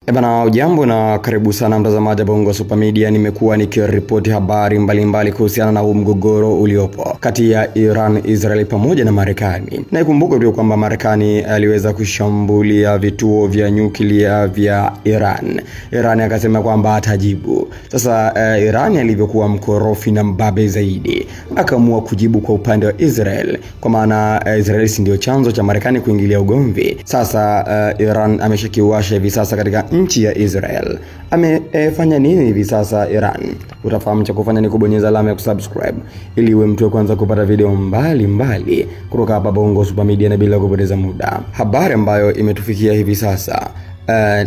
Ebana, ujambo na karibu sana mtazamaji wa Bongo Super Media. Nimekuwa nikiripoti habari mbalimbali kuhusiana na mgogoro uliopo kati ya Iran, Israel pamoja na Marekani. Na ikumbuke tu kwamba Marekani aliweza kushambulia vituo vya nyuklia vya Iran. Iran akasema kwamba atajibu. Sasa Iran alivyokuwa mkorofi na mbabe zaidi, akaamua kujibu kwa upande wa Israel, kwa maana Israel ndio chanzo cha Marekani kuingilia ugomvi. Sasa Iran ameshakiwasha hivi sasa katika nchi ya Israel. Amefanya nini hivi sasa Iran? Utafahamu cha kufanya ni kubonyeza alama ya kusubscribe ili uwe mtu wa kwanza kupata video mbalimbali kutoka hapa Bongo Super Media. Na bila kupoteza muda, habari ambayo imetufikia hivi sasa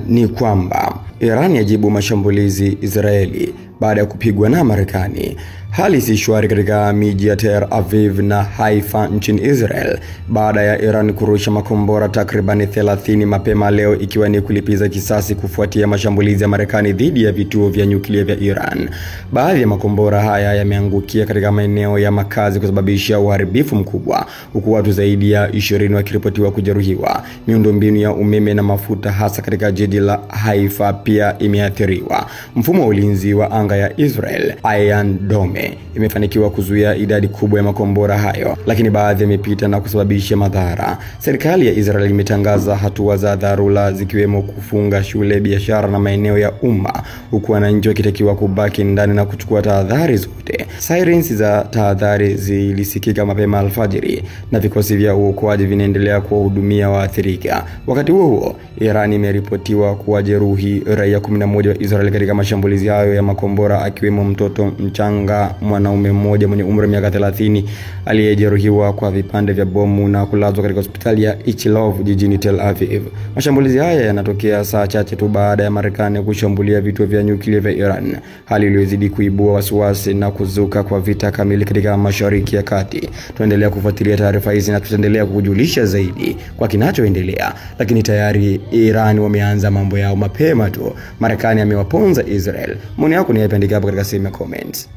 ni kwamba Iran yajibu mashambulizi Israeli baada ya kupigwa na Marekani. Hali si shwari katika miji ya Tel Aviv na Haifa nchini Israel baada ya Iran kurusha makombora takriban 30 mapema leo, ikiwa ni kulipiza kisasi kufuatia mashambulizi ya Marekani dhidi ya vituo vya nyuklia vya Iran. Baadhi ya makombora haya yameangukia katika maeneo ya makazi kusababisha uharibifu mkubwa, huku watu zaidi ya 20 wakiripotiwa kujeruhiwa. Miundombinu ya umeme na mafuta hasa katika jiji la Haifa pia imeathiriwa. Mfumo wa ulinzi wa anga ya Israel, Iron Dome, imefanikiwa kuzuia idadi kubwa ya makombora hayo, lakini baadhi yamepita na kusababisha madhara. Serikali ya Israel imetangaza hatua za dharura zikiwemo kufunga shule, biashara na maeneo ya umma, huku wananchi wakitakiwa kubaki ndani na kuchukua tahadhari zote. Sirens za tahadhari zilisikika mapema alfajiri na vikosi vya uokoaji vinaendelea kuwahudumia waathirika. Wakati huo Iran imeripotiwa kuwajeruhi raia 11 wa Israel katika mashambulizi hayo ya makombora, akiwemo mtoto mchanga mwanaume mmoja mwenye umri wa miaka 30 aliyejeruhiwa kwa vipande vya bomu na kulazwa katika hospitali ya Ichilov jijini Tel Aviv. Mashambulizi haya yanatokea saa chache tu baada ya Marekani kushambulia vituo vya nyuklia vya Iran, hali iliyozidi kuibua wasiwasi na kuzuka kwa vita kamili katika Mashariki ya Kati. Tuendelea kufuatilia taarifa hizi na tutaendelea kukujulisha zaidi kwa kinachoendelea, lakini tayari Iran wameanza mambo yao mapema tu. Marekani amewaponza Israel. Maoni yako ni yapi? Andika hapo katika sehemu ya comments.